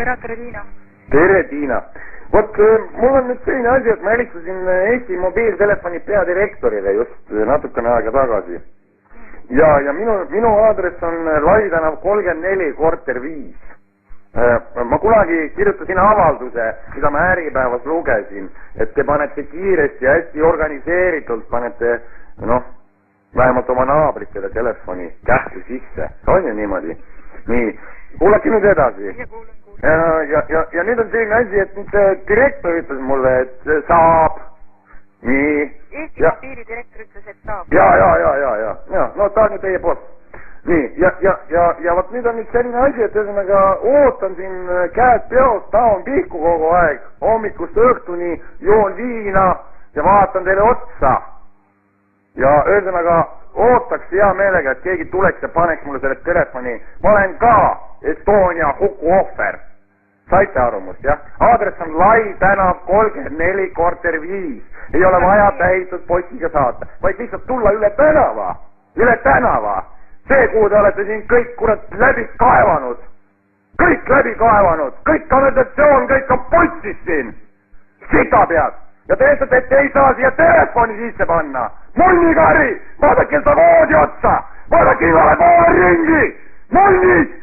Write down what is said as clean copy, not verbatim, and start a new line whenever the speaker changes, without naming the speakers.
operaator Tiina.
tere, Tiina. Vot, mul on nüüd selline asi, et ma helistasin Eesti mobiiltelefoni peadirektorile just natukene aega tagasi. Ja minu aadress on Lai tänav 34 korter 5. Ma kunagi kirjutasin avalduse, mida ma Äripäevas lugesin, et te panete kiiresti ja hästi organiseeritult panete, vähemalt oma naabritele telefoni kähku sisse. On ju niimoodi? Nii, kuulake nüüd edasi. Ja nüüd on selline asi, et nüüd direktor ütles mulle, et saab. Nii.
Eesti mobiilidirektor ütles, et saab.
Ja, no ta on ju teie boss. Nii, ja vot nüüd on nüüd selline asi, et ühesõnaga ootan siin käed peos, taon pihku kogu aeg, hommikust õhtuni joon viina ja vaatan teile otsa. Ja ühesõnaga ootaks hea meelega, et keegi tuleks ja paneks mulle selle telefoni. Ma olen ka Estonia huku ohver. Saite arumust, jah? Aadress on Lai tänav 34 korter 5. Ei ole vaja tähitud postiga saata, vaid lihtsalt tulla üle tänava. Üle tänava. See, kuhu te olete siin kõik kurat läbi kaevanud. Kõik läbi kaevanud. Kõik kanalisatsioon, kõik on putsis siin. Sita pead. Ja te ütlete, et te ei saa siia telefoni sisse panna. Munnikari! Vaadake seda voodi otsa! Vaadake igale poole ringi! Munnis!